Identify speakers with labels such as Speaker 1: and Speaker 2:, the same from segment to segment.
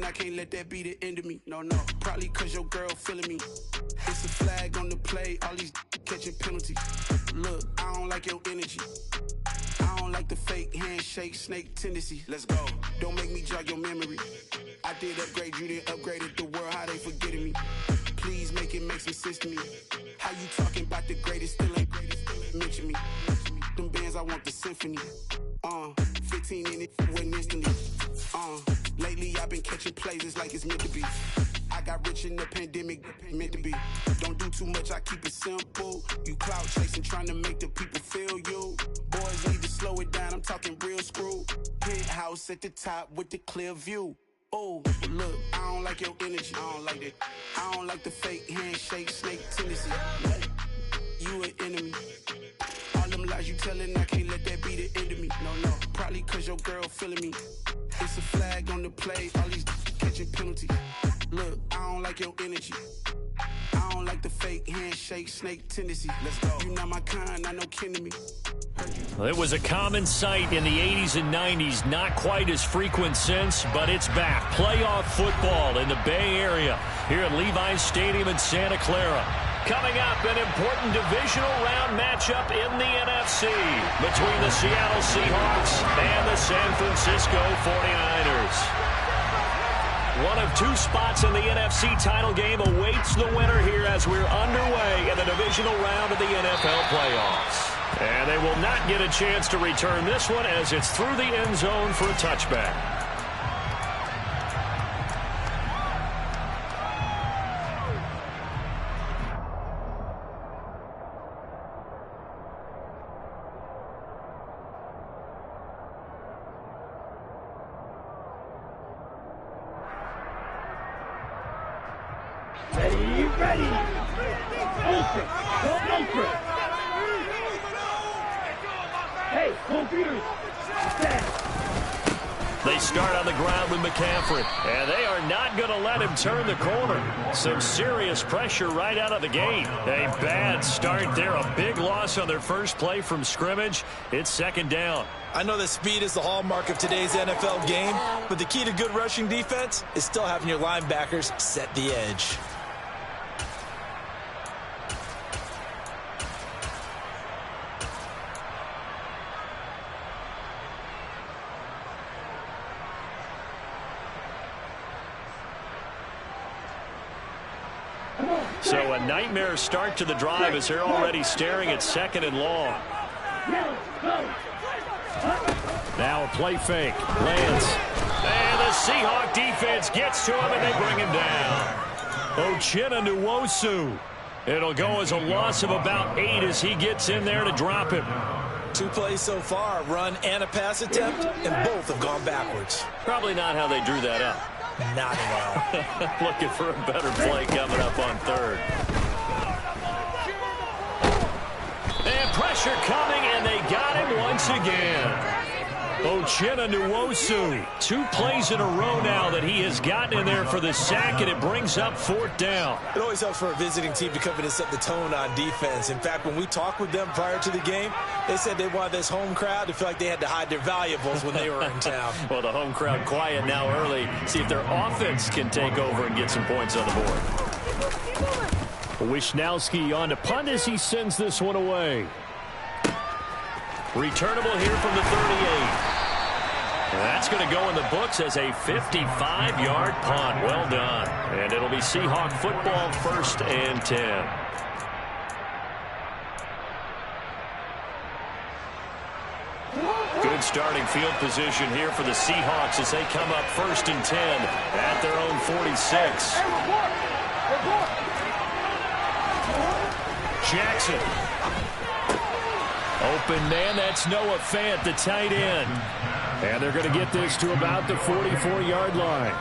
Speaker 1: I can't let that be the end of me. No, probably cause your girl feeling me. It's a flag on the play, all these catching penalties. Look, I don't like your energy. I don't like the fake handshake, snake tendency. Let's go. Don't make me jog your memory. I did upgrade, you didn't upgrade it. The world, how they forgetting me. Please make it make some sense to me. How you talking about the greatest, still ain't greatest. Mention me. Them bands, I want the symphony. 15 in it, went instantly. Lately I've been catching plays, it's like it's meant to be. I got rich in the pandemic, meant to be. Don't do too much, I keep it simple. You clout chasing, trying to make the people feel you. Boys need to slow it down, I'm talking real screw. Penthouse at the top with the clear view. Oh, look, I don't like your energy, I don't like that. I don't like the fake handshake, snake tendency. You an enemy. All them lies you telling, I can't let that be the end of me. No, probably cause your girl feeling me. It's a flag on the play, all these catching penalties. Look, I don't like your energy. I don't like the fake handshake, snake tendency. Let's go. You not my kind, I know kin to me.
Speaker 2: Well, it was a common sight in the 80s and 90s, not quite as frequent since, but it's back. Playoff football in the Bay Area here at Levi's Stadium in Santa Clara. Coming up, an important divisional round matchup in the NFC between the Seattle Seahawks and the San Francisco 49ers. One of two spots in the NFC title game awaits the winner here as we're underway in the divisional round of the NFL playoffs. And they will not get a chance to return this one as it's through the end zone for a touchback.
Speaker 3: Ready. Open. Hey, computers.
Speaker 2: They start on the ground with McCaffrey, and they are not going to let him turn the corner. Some serious pressure right out of the gate. A bad start there, a big loss on their first play from scrimmage. It's second down.
Speaker 4: I know that speed is the hallmark of today's NFL game, but the key to good rushing defense is still having your linebackers set the edge.
Speaker 2: So a nightmare start to the drive as they're already staring at second and long. Now a play fake. Lands. And the Seahawk defense gets to him and they bring him down. Uchenna Nwosu. It'll go as a loss of about 8 as he gets in there to drop him.
Speaker 4: 2 plays so far, a run and a pass attempt, and both have gone backwards.
Speaker 2: Probably not how they drew that up.
Speaker 4: Not at all.
Speaker 2: Looking for a better play coming up on third. And pressure coming, and they got him once again. Uchenna Nwosu. 2 plays in a row now that he has gotten in there for the sack, and it brings up 4th down.
Speaker 4: It always helps for a visiting team to come in and set the tone on defense. In fact, when we talked with them prior to the game, they said they wanted this home crowd to feel like they had to hide their valuables when they were in town.
Speaker 2: Well, the home crowd quiet now early. See if their offense can take over and get some points on the board. Wishnowski on to punt as he sends this one away. Returnable here from the 38. That's going to go in the books as a 55-yard punt. Well done. And it'll be Seahawk football 1st and 10. Good starting field position here for the Seahawks as they come up 1st and 10 at their own 46. Jackson. Open man, that's Noah Fant, the tight end. And they're going to get this to about the 44-yard line.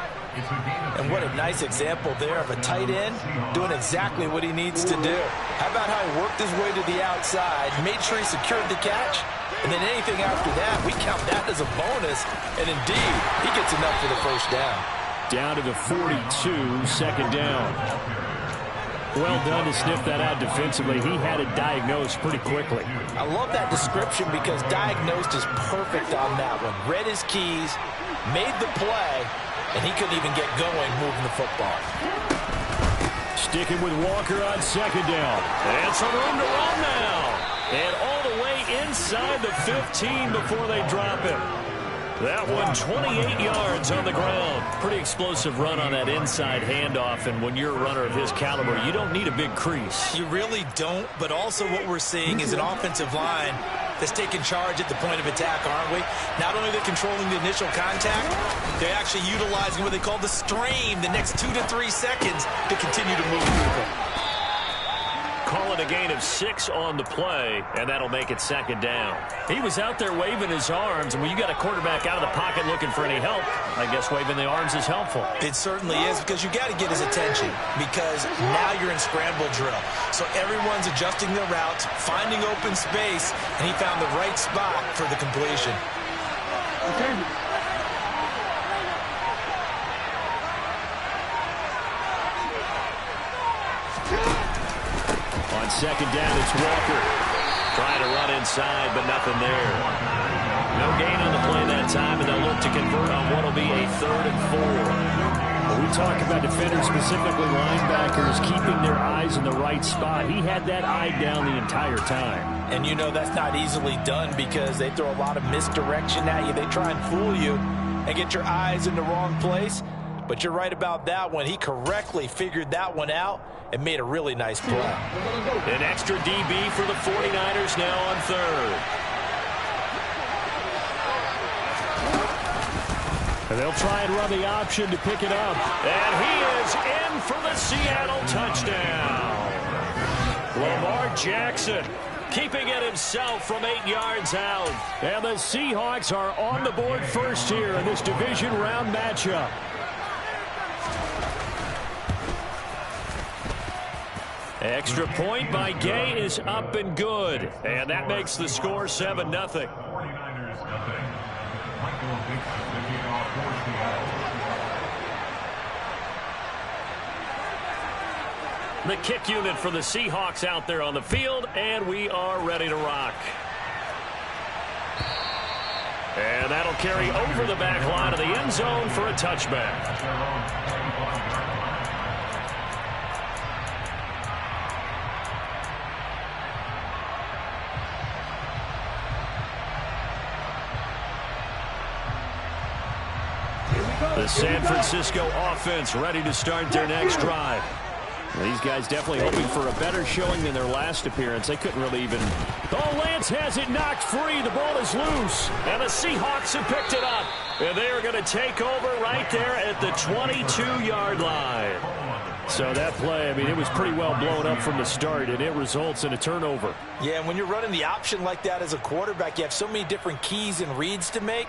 Speaker 4: And what a nice example there of a tight end doing exactly what he needs to do. How about how he worked his way to the outside, made sure he secured the catch, and then anything after that, we count that as a bonus. And indeed, he gets enough for the 1st down.
Speaker 2: Down to the 42, 2nd down. Well done to sniff that out defensively. He had it diagnosed pretty quickly.
Speaker 4: I love that description because diagnosed is perfect on that one. Read his keys, made the play, and he couldn't even get going moving the football.
Speaker 2: Sticking with Walker on second down. And some room to run now. And all the way inside the 15 before they drop him. That one, 28 yards on the ground. Pretty explosive run on that inside handoff, and when you're a runner of his caliber, you don't need a big crease.
Speaker 4: You really don't, but also what we're seeing is an offensive line that's taking charge at the point of attack, aren't we? Not only are they controlling the initial contact, they're actually utilizing what they call the strain, the next 2 to 3 seconds to continue to move people.
Speaker 2: Call it a gain of 6 on the play, and that'll make it second down. He was out there waving his arms, and when you got a quarterback out of the pocket looking for any help, I guess waving the arms is helpful.
Speaker 4: It certainly is, because you got to get his attention, because now you're in scramble drill. So everyone's adjusting their routes, finding open space, and he found the right spot for the completion.
Speaker 2: On second down, it's Walker. Trying to run inside, but nothing there. No gain on the play that time, and they'll look to convert on what will be a 3rd and 4. When we talk about defenders, specifically linebackers, keeping their eyes in the right spot. He had that eye down the entire time.
Speaker 4: And you know that's not easily done because they throw a lot of misdirection at you. They try and fool you and get your eyes in the wrong place. But you're right about that one. He correctly figured that one out and made a really nice play.
Speaker 2: An extra DB for the 49ers now on 3rd. And they'll try and run the option to pick it up. And he is in for the Seattle touchdown. Lamar Jackson keeping it himself from 8 yards out. And the Seahawks are on the board first here in this division round matchup. Extra point by Gay is up and good. And that makes the score 7-0. The kick unit for the Seahawks out there on the field, and we are ready to rock. And that'll carry over the back line of the end zone for a touchback. The San Francisco offense ready to start their next drive. These guys definitely hoping for a better showing than their last appearance. They couldn't really even... Oh, Lance has it knocked free. The ball is loose. And the Seahawks have picked it up. And they are going to take over right there at the 22-yard line. So that play, I mean, it was pretty well blown up from the start, and it results in a turnover.
Speaker 4: Yeah, and when you're running the option like that as a quarterback, you have so many different keys and reads to make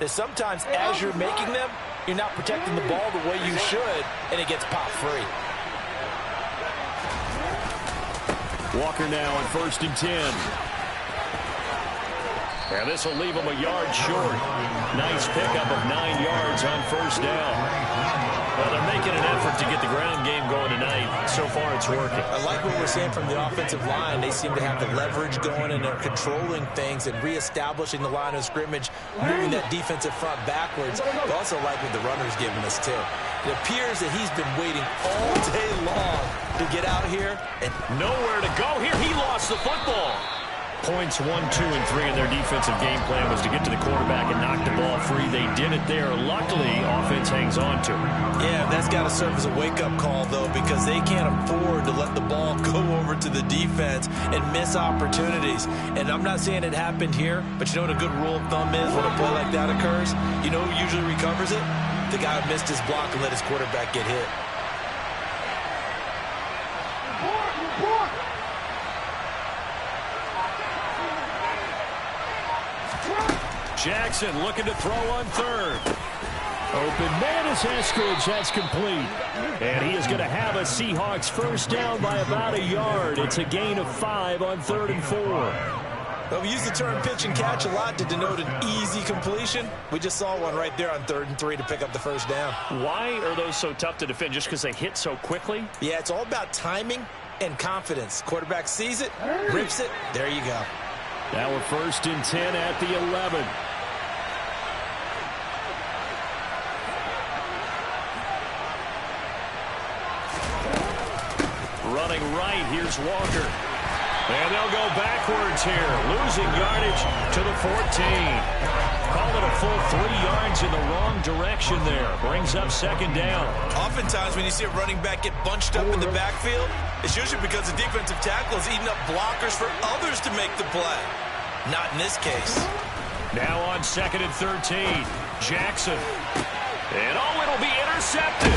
Speaker 4: that sometimes as you're making them, you're not protecting the ball the way you should, and it gets popped free.
Speaker 2: Walker now on 1st and 10. And this will leave him a yard short. Nice pickup of 9 yards on 1st down. Well, they're making an effort to get the ground game going tonight. So far, it's working.
Speaker 4: I like what we're seeing from the offensive line. They seem to have the leverage going, and they're controlling things and reestablishing the line of scrimmage, moving that defensive front backwards. I also like what the runner's giving us, too. It appears that he's been waiting all day long to get out here. And
Speaker 2: nowhere to go here. He lost the football. Points 1, 2, and 3 in their defensive game plan was to get to the quarterback and knock the ball free. They did it there. Luckily, offense hangs on to it.
Speaker 4: Yeah, that's got to serve as a wake-up call, though, because they can't afford to let the ball go over to the defense and miss opportunities. And I'm not saying it happened here, but you know what a good rule of thumb is when a play like that occurs? You know who usually recovers it? The guy who missed his block and let his quarterback get hit.
Speaker 2: Jackson looking to throw on 3rd. Open man is Eskridge. That's complete. And he is going to have a Seahawks first down by about a yard. It's a gain of 5 on 3rd and 4.
Speaker 4: Well, we use the term pitch and catch a lot to denote an easy completion. We just saw one right there on 3rd and 3 to pick up the first down.
Speaker 2: Why are those so tough to defend? Just because they hit so quickly?
Speaker 4: Yeah, it's all about timing and confidence. Quarterback sees it, rips it, there you go.
Speaker 2: Now we're 1st and 10 at the 11. Running right, here's Walker. And they'll go backwards here, losing yardage to the 14. Call it a full 3 yards in the wrong direction there. Brings up second down.
Speaker 4: Oftentimes when you see a running back get bunched up in the backfield, it's usually because the defensive tackle is eating up blockers for others to make the play. Not in this case.
Speaker 2: Now on 2nd and 13. Jackson. And it'll be intercepted.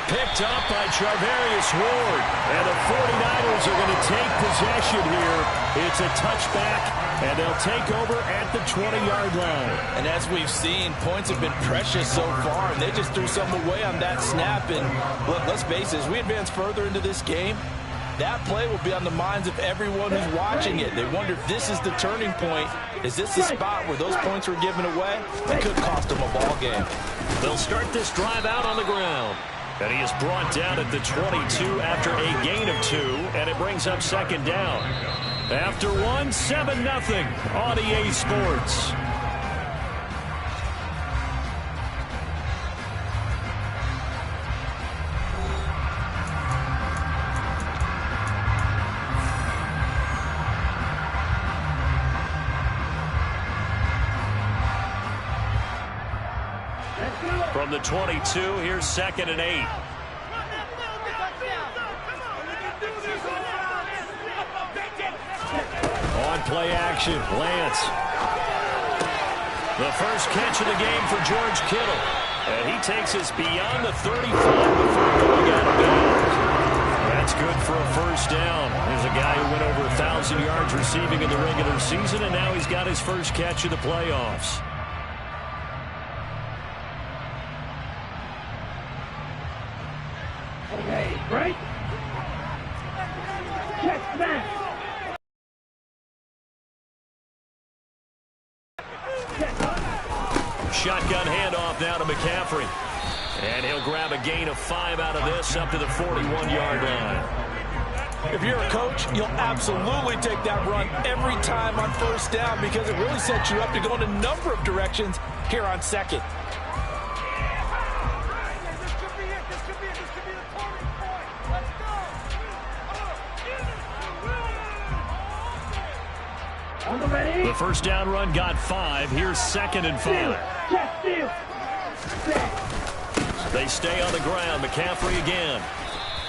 Speaker 2: Picked up by Charvarius Ward. And the 49ers are going to take possession here. It's a touchback, and they'll take over at the 20-yard line.
Speaker 4: And as we've seen, points have been precious so far, and they just threw some away on that snap. And look, let's face it, as we advance further into this game, that play will be on the minds of everyone who's watching it. They wonder if this is the turning point. Is this the spot where those points were given away? It could cost them a ball game.
Speaker 2: They'll start this drive out on the ground. And he is brought down at the 22 after a gain of 2, and it brings up second down. After 1, 7-0 on EA Sports. From the 22, here's 2nd and 8. On play action, Lance. The first catch of the game for George Kittle. And he takes us beyond the 35 before going out of bounds. That's good for a first down. There's a guy who went over 1,000 yards receiving in the regular season, and now he's got his first catch of the playoffs.
Speaker 3: Okay, break. Check back.
Speaker 2: Shotgun handoff now to McCaffrey. And he'll grab a gain of 5 out of this up to the 41-yard line.
Speaker 4: If you're a coach, you'll absolutely take that run every time on first down because it really sets you up to go in a number of directions here on second.
Speaker 2: The first down run got 5. Here's 2nd and 5. They stay on the ground. McCaffrey again.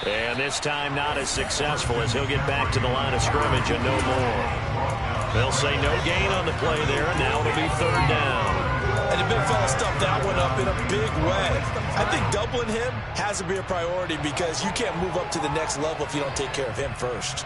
Speaker 2: And this time not as successful as he'll get back to the line of scrimmage and no more. They'll say no gain on the play there, and now it'll be 3rd down.
Speaker 4: And the big fella stuffed that one up in a big way. I think doubling him has to be a priority because you can't move up to the next level if you don't take care of him first.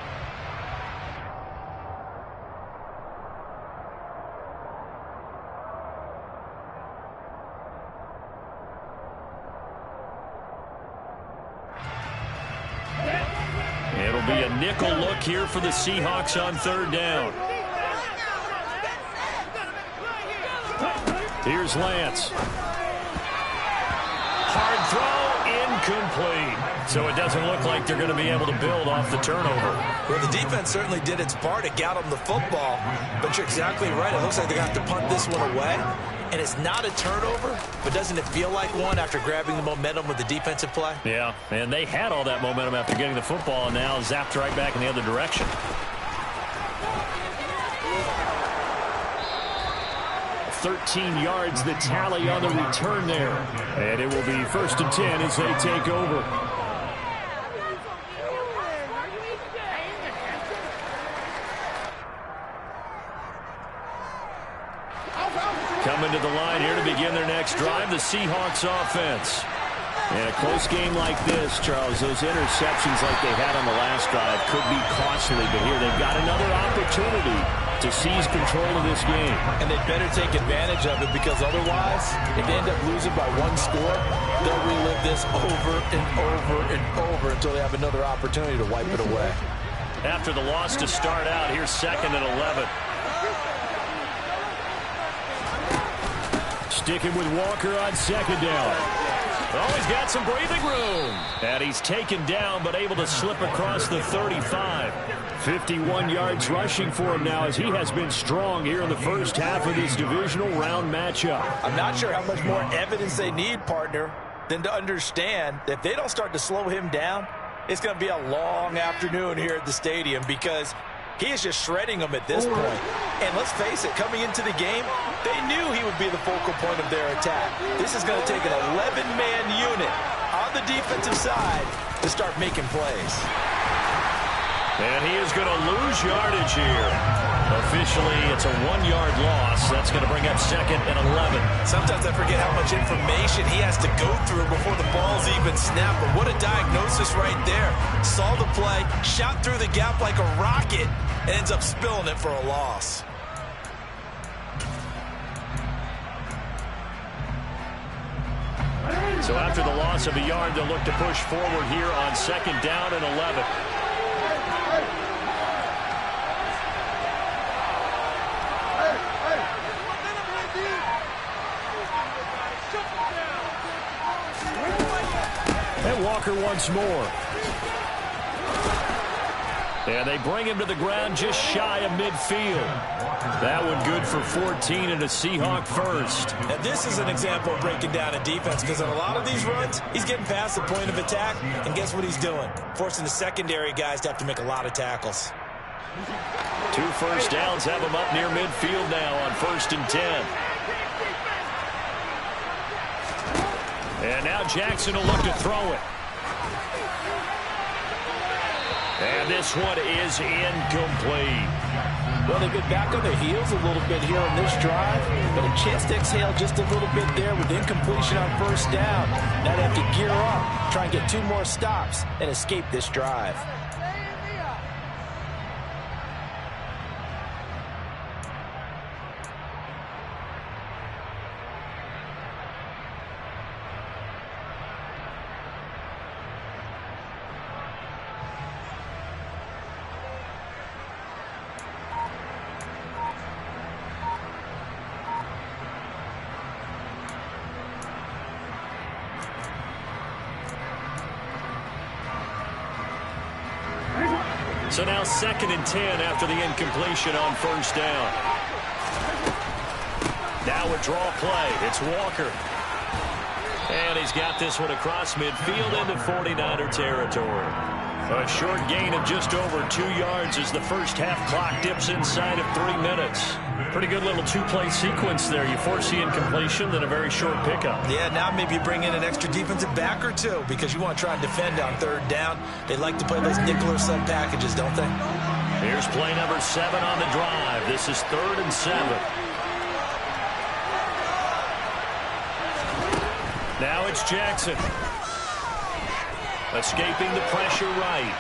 Speaker 2: It'll be a nickel look here for the Seahawks on 3rd down. Here's Lance. Hard throw, incomplete. So it doesn't look like they're going to be able to build off the turnover.
Speaker 4: Well, the defense certainly did its part to get them the football. But you're exactly right. It looks like they're going to have to punt this one away. And it's not a turnover, but doesn't it feel like one after grabbing the momentum with the defensive play?
Speaker 2: Yeah, and they had all that momentum after getting the football, and now zapped right back in the other direction. $13 yards the tally on the return there. And it will be 1st and 10 as they take over. Coming to the line here to begin their next drive, the Seahawks offense. In a close game like this, Charles, those interceptions like they had on the last drive could be costly, but here they've got another opportunity to seize control of this game.
Speaker 4: And they better take advantage of it because otherwise, if they end up losing by 1 score, they'll relive this over and over and over until they have another opportunity to wipe it away.
Speaker 2: After the loss to start out, here's 2nd and 11. Sticking with Walker on 2nd down. Oh, he's got some breathing room. And he's taken down, but able to slip across the 35. 51 yards rushing for him now as he has been strong here in the first half of this divisional round matchup.
Speaker 4: I'm not sure how much more evidence they need, partner, than to understand that if they don't start to slow him down, it's going to be a long afternoon here at the stadium because he is just shredding them at this point. And let's face it, coming into the game, they knew he would be the focal point of their attack. This is going to take an 11-man unit on the defensive side to start making plays.
Speaker 2: And he is going to lose yardage here. Officially, it's a 1-yard loss. That's going to bring up 2nd and 11.
Speaker 4: Sometimes I forget how much information he has to go through before the ball's even snapped. But what a diagnosis right there. Saw the play, shot through the gap like a rocket, and ends up spilling it for a loss.
Speaker 2: So after the loss of a yard, they'll look to push forward here on 2nd down and 11. And Walker once more. And they bring him to the ground just shy of midfield. That one good for 14 and a Seahawk first.
Speaker 4: Now this is an example of breaking down a defense because on a lot of these runs, he's getting past the point of attack, and guess what he's doing? Forcing the secondary guys to have to make a lot of tackles.
Speaker 2: 2 first downs have him up near midfield now on 1st and 10. And now Jackson will look to throw it. And this one is incomplete.
Speaker 4: Well, they've been back on their heels a little bit here on this drive, but a chance to exhale just a little bit there with incompletion on 1st down. Now they have to gear up, try and get 2 more stops, and escape this drive.
Speaker 2: So now 2nd and 10 after the incompletion on 1st down. Now a draw play. It's Walker. And he's got this one across midfield into 49er territory. A short gain of just over 2 yards as the first half clock dips inside of 3 minutes. Pretty good little 2-play sequence there. You force the incompletion, then a very short pickup.
Speaker 4: Yeah, now maybe you bring in an extra defensive back or 2 because you want to try and defend on 3rd down. They like to play those nickel or sub packages, don't they?
Speaker 2: Here's play number 7 on the drive. This is 3rd and 7. Now it's Jackson. Escaping the pressure right.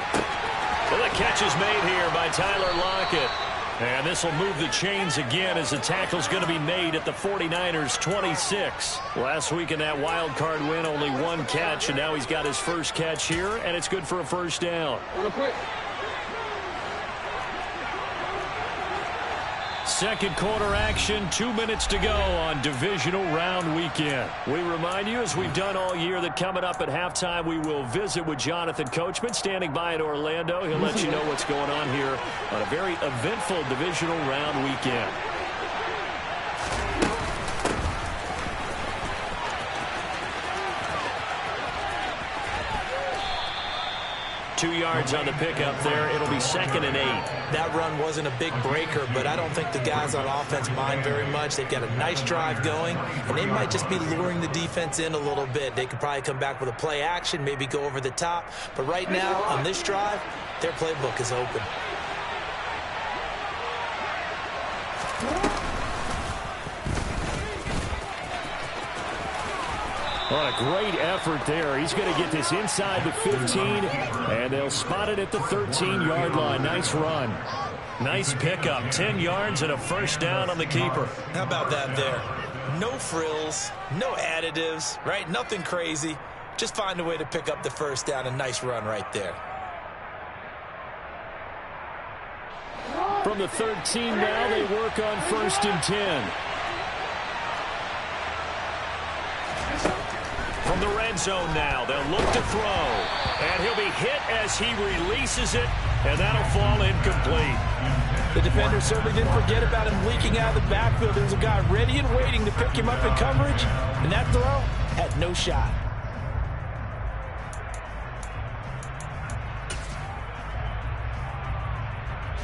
Speaker 2: Well, the catch is made here by Tyler Lockett. And this will move the chains again as the tackle's going to be made at the 49ers 26. Last week in that wild card win, only 1 catch, and now he's got his first catch here, and it's good for a 1st down. Second quarter action, 2 minutes to go on divisional round weekend. We remind you, as we've done all year, that coming up at halftime, we will visit with Jonathan Coachman, standing by in Orlando. He'll let you know what's going on here on a very eventful divisional round weekend. Two yards on the pickup there. It'll be 2nd and 8.
Speaker 4: That run wasn't a big breaker, but I don't think the guys on offense mind very much. They've got a nice drive going, and they might just be luring the defense in a little bit. They could probably come back with a play action, maybe go over the top. But right now, on this drive, their playbook is open.
Speaker 2: What a great effort there. He's going to get this inside the 15, and they'll spot it at the 13-yard line. Nice run. Nice pickup. 10 yards and a 1st down on the keeper.
Speaker 4: How about that there? No frills, no additives, right? Nothing crazy. Just find a way to pick up the 1st down. A nice run right there.
Speaker 2: From the 13 now, they work on 1st and 10. From the red zone now, they'll look to throw. And he'll be hit as he releases it, and that'll fall incomplete.
Speaker 4: The defender certainly didn't forget about him leaking out of the backfield. There was a guy ready and waiting to pick him up in coverage, and that throw had no shot.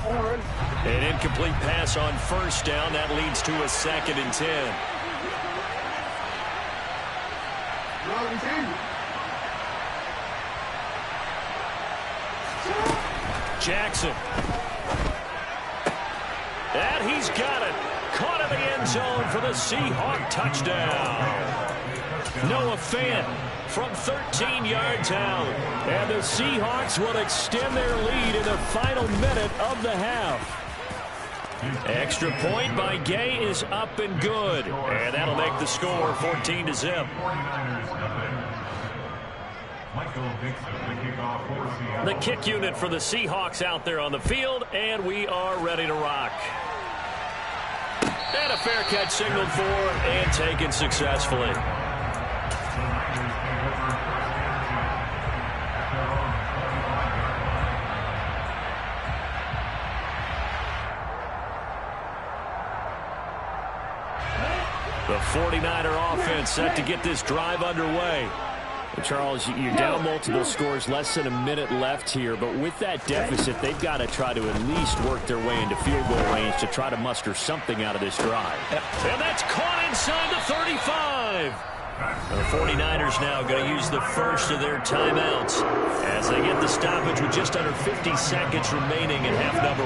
Speaker 2: An incomplete pass on first down. That leads to a 2nd and 10. Jackson. And he's got it. Caught in the end zone for the Seahawk touchdown. Noah Fant from 13 yards out. And the Seahawks will extend their lead in the final minute of the half. Extra point by Gay is up and good. And that'll make the score 14-0. The kick unit for the Seahawks out there on the field, and we are ready to rock. And a fair catch signaled for and taken successfully. The 49er offense set to get this drive underway. Charles, you're down multiple scores, less than a minute left here, but with that deficit, they've got to try to at least work their way into field goal range to try to muster something out of this drive. And that's caught inside the 35. The 49ers now going to use the first of their timeouts as they get the stoppage with just under 50 seconds remaining in half number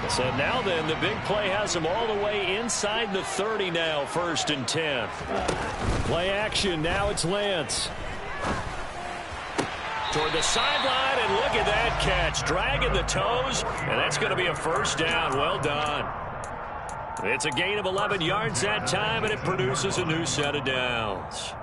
Speaker 2: 1. So now then, the big play has them all the way inside the 30 now, 1st and 10. Play action, now it's Lance. Toward the sideline, and look at that catch. Dragging the toes, and that's going to be a first down. Well done. It's a gain of 11 yards that time, and it produces a new set of downs.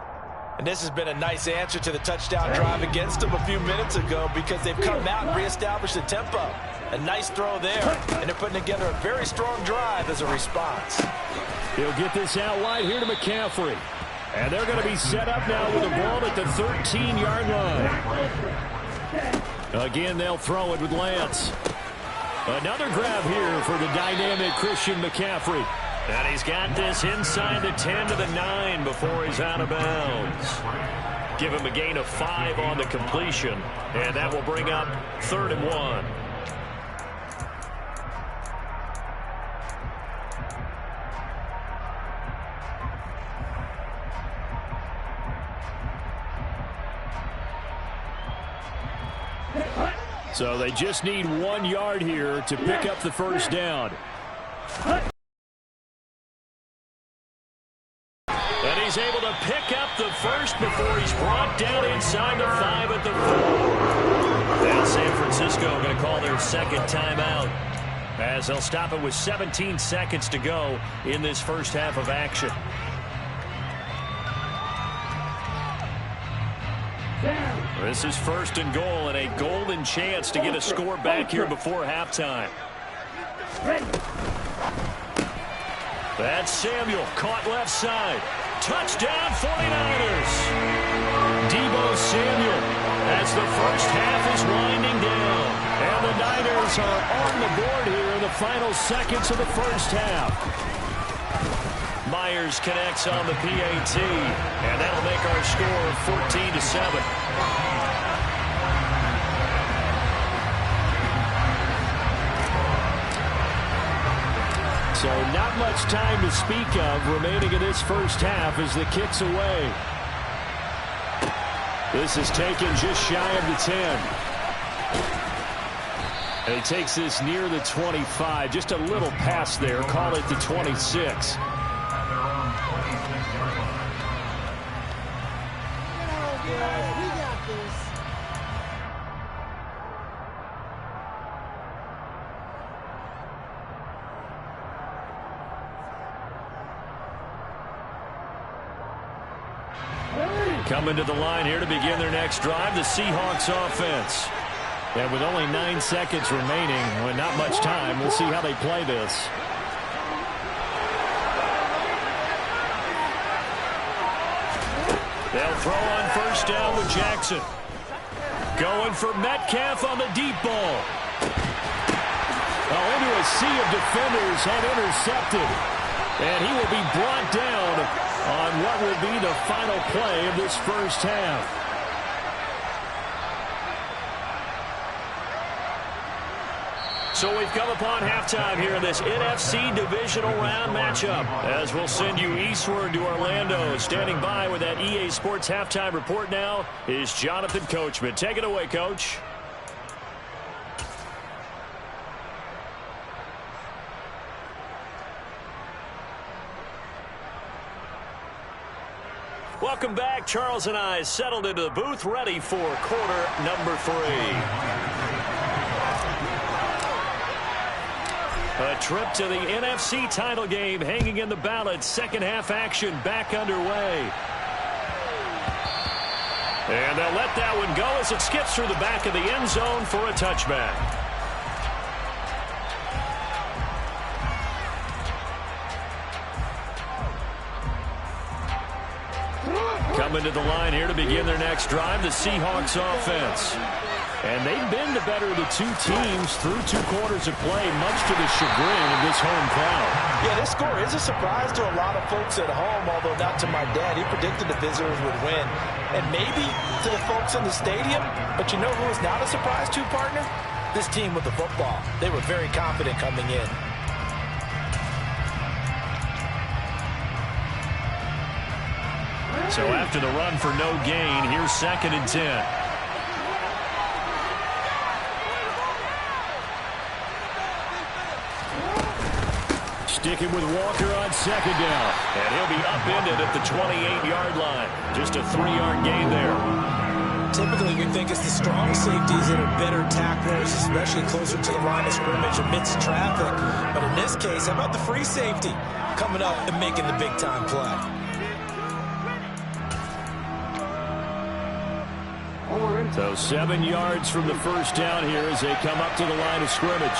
Speaker 4: And this has been a nice answer to the touchdown drive against them a few minutes ago because they've come out and reestablished the tempo. A nice throw there, and they're putting together a very strong drive as a response.
Speaker 2: He'll get this out wide here to McCaffrey. And they're going to be set up now with the ball at the 13-yard line. Again, they'll throw it with Lance. Another grab here for the dynamic Christian McCaffrey. And he's got this inside the 10 to the 9 before he's out of bounds. Give him a gain of 5 on the completion. And that will bring up 3rd and 1. So they just need 1 yard here to pick up the first down. And he's able to pick up the first before he's brought down inside the 5 at the 4. And San Francisco going to call their 2nd timeout as they'll stop it with 17 seconds to go in this first half of action. This is 1st and goal and a golden chance to get a score back here before halftime. That's Samuel, caught left side. Touchdown 49ers. Deebo Samuel as the first half is winding down. And the Niners are on the board here in the final seconds of the first half. Myers connects on the PAT, and that'll make our score 14-7. So not much time to speak of remaining in this first half as the kick's away. This is taken just shy of the 10. And he takes this near the 25, just a little past there, call it the 26. Coming to the line here to begin their next drive, the Seahawks offense. And with only 9 seconds remaining, with not much time, we'll see how they play this. They'll throw on first down with Jackson. Going for Metcalf on the deep ball. Oh, into a sea of defenders and intercepted. And he will be brought down on what will be the final play of this first half. So we've come upon halftime here in this NFC Divisional Round matchup. As we'll send you eastward to Orlando. Standing by with that EA Sports halftime report now is Jonathan Coachman. Take it away, Coach. Welcome back. Charles and I settled into the booth, ready for quarter number 3. A trip to the NFC title game hanging in the balance. Second half action back underway. And they'll let that one go as it skips through the back of the end zone for a touchback. Coming to the line here to begin their next drive, the Seahawks offense. And they've been the better of the two teams through 2 quarters of play, much to the chagrin of this home crowd.
Speaker 4: Yeah, this score is a surprise to a lot of folks at home, although not to my dad. He predicted the visitors would win. And maybe to the folks in the stadium, but you know who is not a surprise to, partner? This team with the football. They were very confident coming in.
Speaker 2: So after the run for no gain, here's 2nd and 10. Sticking with Walker on 2nd down. And he'll be upended at the 28-yard line. Just a 3-yard gain there.
Speaker 4: Typically, we think it's the strong safeties that are better tacklers, especially closer to the line of scrimmage amidst traffic. But in this case, how about the free safety coming up and making the big-time play?
Speaker 2: So 7 yards from the first down here as they come up to the line of scrimmage.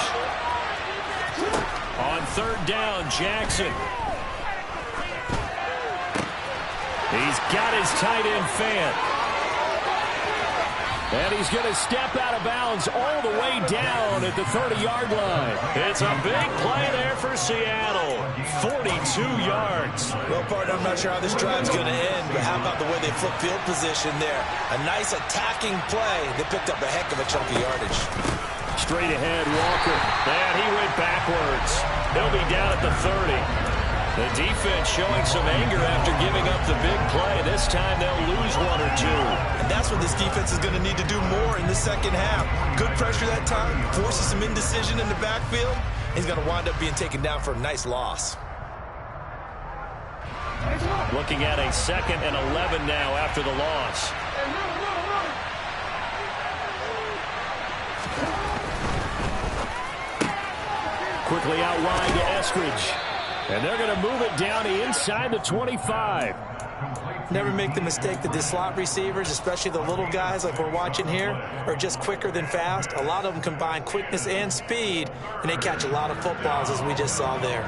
Speaker 2: On 3rd down, Jackson. He's got his tight end fan. And he's going to step out of bounds all the way down at the 30-yard line. It's a big play there for Seattle. 42 yards.
Speaker 4: Well, partner, I'm not sure how this drive's going to end, but how about the way they flip field position there? A nice attacking play. They picked up a heck of a chunk of yardage.
Speaker 2: Straight ahead, Walker. And he went backwards. He'll be down at the 30. The defense showing some anger after giving up the big play. This time they'll lose 1 or 2.
Speaker 4: And that's what this defense is going to need to do more in the second half. Good pressure that time, forces some indecision in the backfield. He's going to wind up being taken down for a nice loss.
Speaker 2: Looking at a 2nd and 11 now after the loss. Quickly out wide to Eskridge. And they're going to move it down to inside the 25.
Speaker 4: Never make the mistake that the slot receivers, especially the little guys like we're watching here, are just quicker than fast. A lot of them combine quickness and speed, and they catch a lot of footballs, as we just saw there.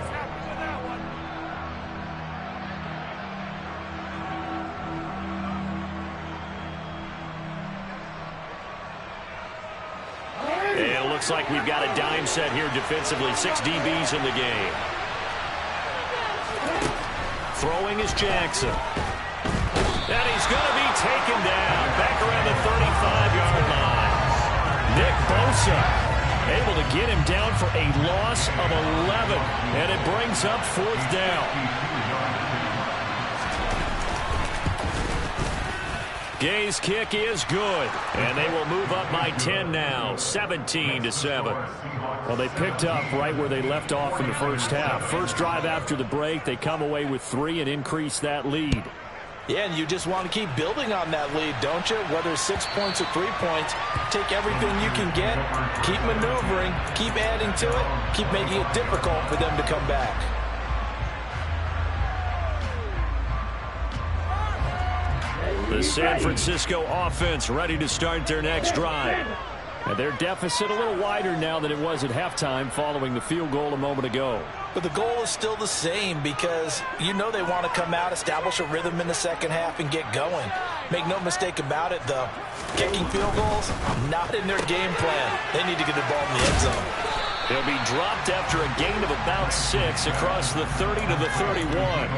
Speaker 2: And it looks like we've got a dime set here defensively. 6 DBs in the game. Throwing is Jackson. And he's going to be taken down back around the 35-yard line. Nick Bosa able to get him down for a loss of 11. And it brings up 4th down. Gay's kick is good. And they will move up by 10 now. 17-7. Well, they picked up right where they left off in the first half. First drive after the break, they come away with 3 and increase that lead.
Speaker 4: Yeah, and you just want to keep building on that lead, don't you? Whether it's 6 points or 3 points, take everything you can get, keep maneuvering, keep adding to it, keep making it difficult for them to come back.
Speaker 2: The San Francisco offense ready to start their next drive. And their deficit a little wider now than it was at halftime following the field goal a moment ago.
Speaker 4: But the goal is still the same because you know they want to come out, establish a rhythm in the second half, and get going. Make no mistake about it, though. Kicking field goals, not in their game plan. They need to get the ball in the end zone.
Speaker 2: They'll be dropped after a gain of about 6 across the 30 to the 31.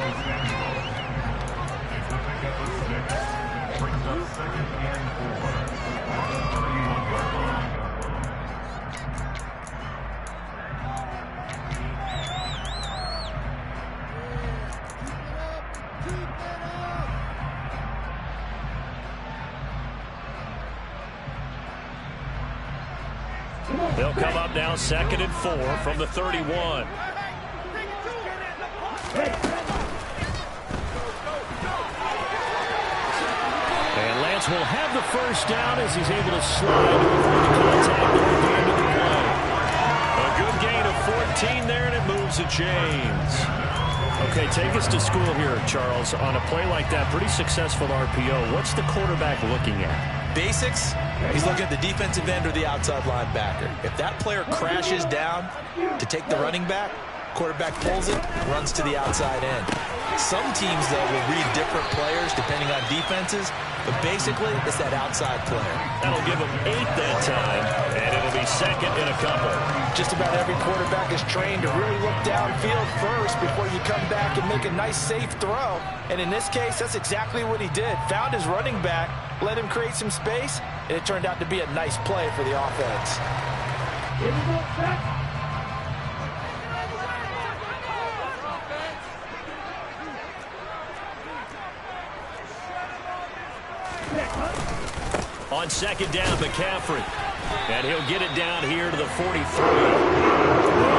Speaker 2: They'll come up now 2nd and 4 from the 31. And Lance will have the first down as he's able to slide to avoid the contact there at the end of the play. A good gain of 14 there, and it moves the chains. Okay, take us to school here, Charles. On a play like that, pretty successful RPO. What's the quarterback looking at?
Speaker 4: Basics, he's looking at the defensive end or the outside linebacker. If that player crashes down to take the running back, quarterback pulls it, runs to the outside end. Some teams, though, will read different players depending on defenses, but basically it's that outside player.
Speaker 2: That'll give him 8 that time, and it'll be 2nd and a couple.
Speaker 4: Just about every quarterback is trained to really look downfield first before you come back and make a nice, safe throw. And in this case, that's exactly what he did. Found his running back, let him create some space, and it turned out to be a nice play for the offense.
Speaker 2: On 2nd down, McCaffrey. And he'll get it down here to the 43. We'll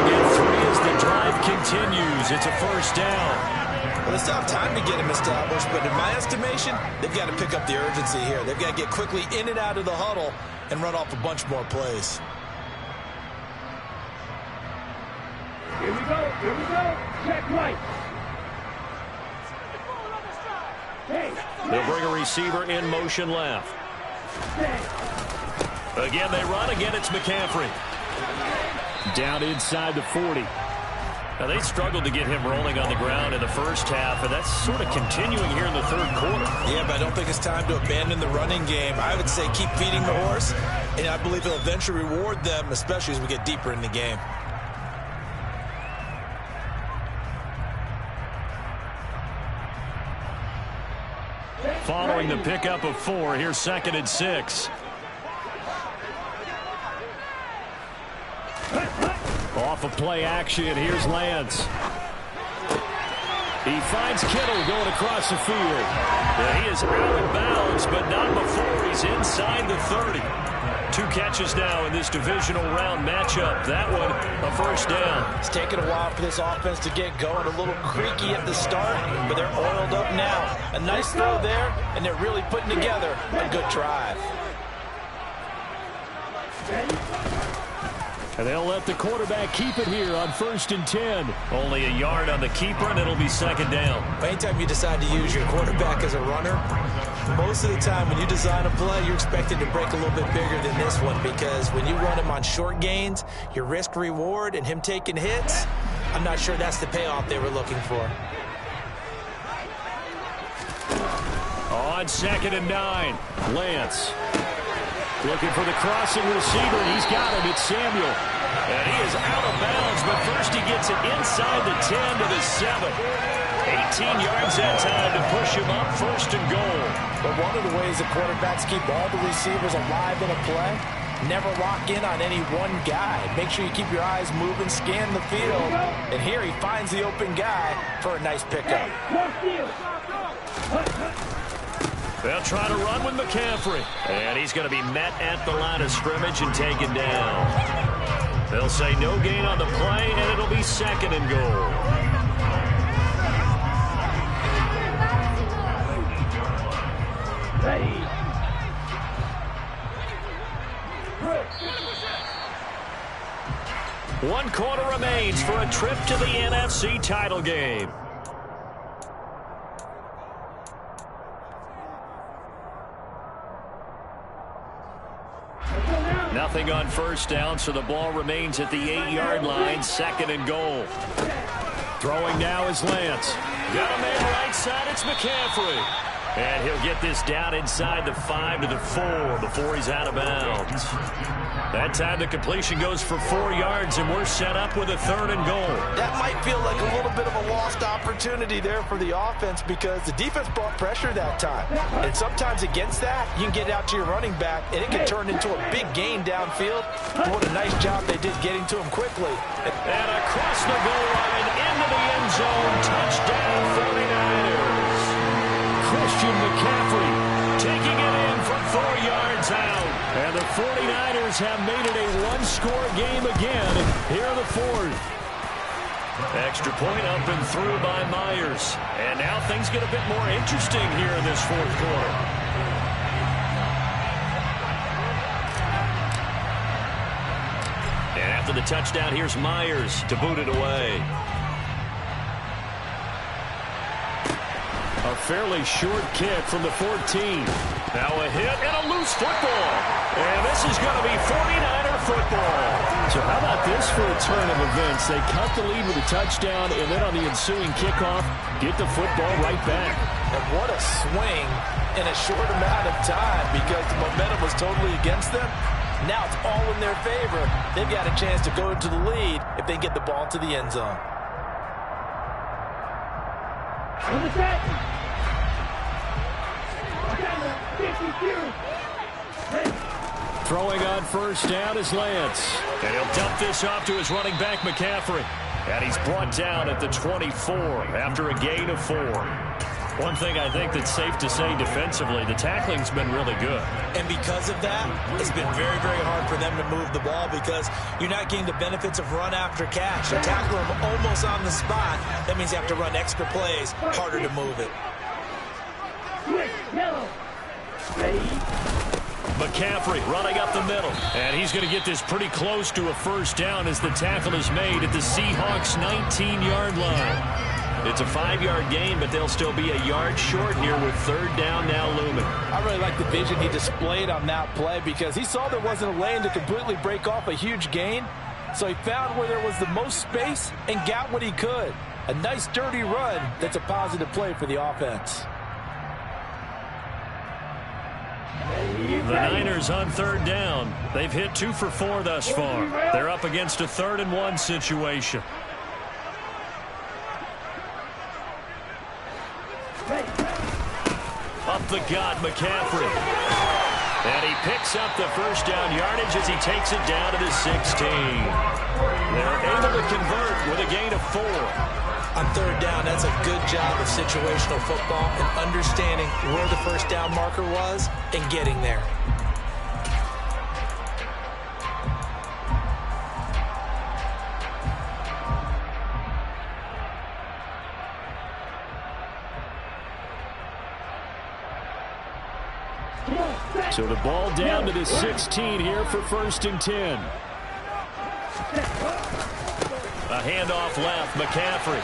Speaker 2: get 3 as the drive continues. It's a first down.
Speaker 4: Well, they still have time to get him established, but in my estimation, they've got to pick up the urgency here. They've got to get quickly in and out of the huddle and run off a bunch more plays.
Speaker 3: Here we go. Check right. Hey.
Speaker 2: They'll bring a receiver in motion left. Again, they run. Again, it's McCaffrey. Down inside the 40. Now, they struggled to get him rolling on the ground in the first half, and that's sort of continuing here in the third quarter.
Speaker 4: Yeah, but I don't think it's time to abandon the running game. I would say keep feeding the horse, and I believe he'll eventually reward them, especially as we get deeper in the game.
Speaker 2: Following the pickup of 4, here's 2nd and 6. Off of play action, here's Lance. He finds Kittle going across the field. And he is out of bounds, but not before he's inside the 30. 2 catches now in this divisional round matchup. That one, a first down.
Speaker 4: It's taken a while for this offense to get going. A little creaky at the start, but they're oiled up now. A nice throw there, and they're really putting together a good drive.
Speaker 2: And they'll let the quarterback keep it here on 1st and 10. Only a yard on the keeper, and it'll be 2nd down.
Speaker 4: Anytime you decide to use your quarterback as a runner, most of the time when you design a play, you're expected to break a little bit bigger than this one, because when you run him on short gains, your risk-reward and him taking hits, I'm not sure that's the payoff they were looking for.
Speaker 2: On 2nd and 9, Lance. Looking for the crossing receiver, and he's got him. It's Samuel. And he is out of bounds, but first he gets it inside the 10 to the 7. 18 yards that time to push him up 1st and goal.
Speaker 4: But one of the ways the quarterbacks keep all the receivers alive in a play, never lock in on any one guy. Make sure you keep your eyes moving, scan the field. And here he finds the open guy for a nice pickup.
Speaker 2: They'll try to run with McCaffrey. And he's going to be met at the line of scrimmage and taken down. They'll say no gain on the play, and it'll be 2nd and goal.
Speaker 3: Ready.
Speaker 2: 1 quarter remains for a trip to the NFC title game. Nothing on first down, so the ball remains at the 8-yard line, 2nd and goal. Throwing now is Lance. Got a man right side, it's McCaffrey. And he'll get this down inside the 5 to the 4 before he's out of bounds. That time the completion goes for 4 yards, and we're set up with a 3rd and goal.
Speaker 4: That might feel like a little bit of a lost opportunity there for the offense, because the defense brought pressure that time. And sometimes against that, you can get out to your running back, and it can turn into a big gain downfield. What a nice job they did getting to him quickly.
Speaker 2: And across the goal line, into the end zone, touchdown 49ers. Christian McCaffrey taking it in from 4 yards out. And the 49ers have made it a one-score game again here in the fourth. Extra point up and through by Myers. And now things get a bit more interesting here in this fourth quarter. And after the touchdown, here's Myers to boot it away. A fairly short kick from the 14. Now a hit and a loose football. And this is going to be 49er football. So how about this for a turn of events? They cut the lead with a touchdown, and then on the ensuing kickoff, get the football right back.
Speaker 4: And what a swing in a short amount of time, because the momentum was totally against them. Now it's all in their favor. They've got a chance to go into the lead if they get the ball to the end zone.
Speaker 3: On the set.
Speaker 2: Throwing on first down is Lance. And he'll dump this off to his running back, McCaffrey. And he's brought down at the 24 after a gain of 4. One thing I think that's safe to say defensively, the tackling's been really good.
Speaker 4: And because of that, it's been very, very hard for them to move the ball because you're not getting the benefits of run after catch. You tackle them almost on the spot. That means you have to run extra plays, harder to move it.
Speaker 2: McCaffrey running up the middle. And he's going to get this pretty close to a first down as the tackle is made at the Seahawks' 19-yard line. It's a 5-yard gain, but they'll still be a yard short here with third down now looming.
Speaker 4: I really like the vision he displayed on that play because he saw there wasn't a lane to completely break off a huge gain. So he found where there was the most space and got what he could. A nice, dirty run that's a positive play for the offense.
Speaker 2: The Niners on third down. They've hit 2 for 4 thus far. They're up against a 3rd and 1 situation. Up the gut, McCaffrey. And he picks up the first down yardage as he takes it down to the 16. They're able to convert with a gain of 4.
Speaker 4: On third down, that's a good job of situational football and understanding where the first down marker was and getting there.
Speaker 2: So the ball down to the 16 here for 1st and 10. A handoff left, McCaffrey.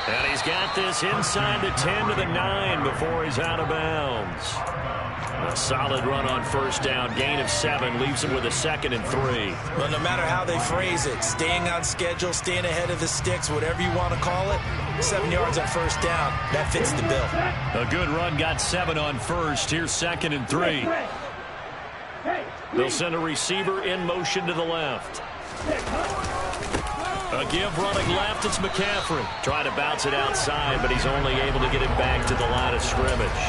Speaker 2: And he's got this inside the 10 to the 9 before he's out of bounds. A solid run on first down. Gain of 7 leaves him with a 2nd and 3.
Speaker 4: Well, no matter how they phrase it, staying on schedule, staying ahead of the sticks, whatever you want to call it, 7 yards on first down, that fits the bill.
Speaker 2: A good run, got 7 on first. Here's 2nd and 3. They'll send a receiver in motion to the left. A give running left, it's McCaffrey. Trying to bounce it outside, but he's only able to get it back to the line of scrimmage.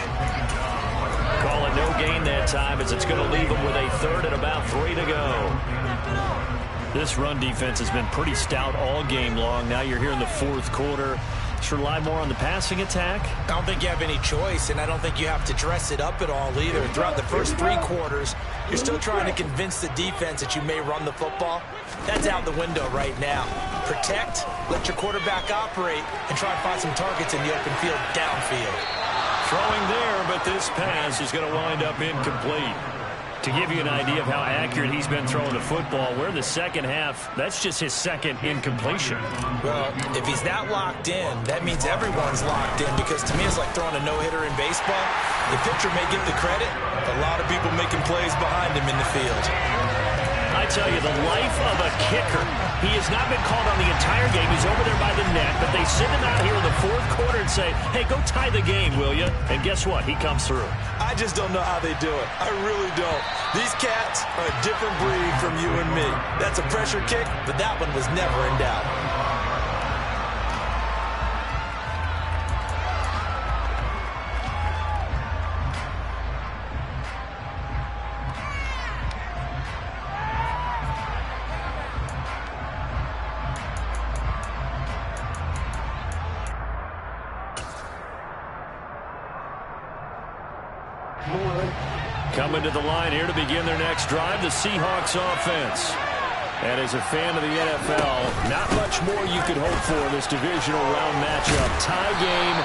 Speaker 2: Call it no gain that time as it's going to leave him with a 3rd and about 3 to go. This run defense has been pretty stout all game long. Now you're here in the 4th quarter. Should rely more on the passing attack?
Speaker 4: I don't think you have any choice, and I don't think you have to dress it up at all either. Throughout the first 3 quarters, you're still trying to convince the defense that you may run the football. That's out the window right now. Protect, let your quarterback operate, and try and find some targets in the open field downfield.
Speaker 2: Throwing there, but this pass is going to wind up incomplete. To give you an idea of how accurate he's been throwing the football, we're in the second half. That's just his 2nd incompletion.
Speaker 4: Well, if he's that locked in, that means everyone's locked in, because to me it's like throwing a no-hitter in baseball. The pitcher may get the credit, a lot of people making plays behind him in the field.
Speaker 2: I tell you, the life of a kicker. He has not been called on the entire game. He's over there by the net, but they send him out here in the 4th quarter and say, hey, go tie the game, will you? And guess what? He comes through.
Speaker 4: I just don't know how they do it. I really don't. These cats are a different breed from you and me. That's a pressure kick, but that one was never in doubt.
Speaker 2: Coming to the line here to begin their next drive, the Seahawks offense. And as a fan of the NFL, not much more you could hope for in this divisional round matchup. Tie game,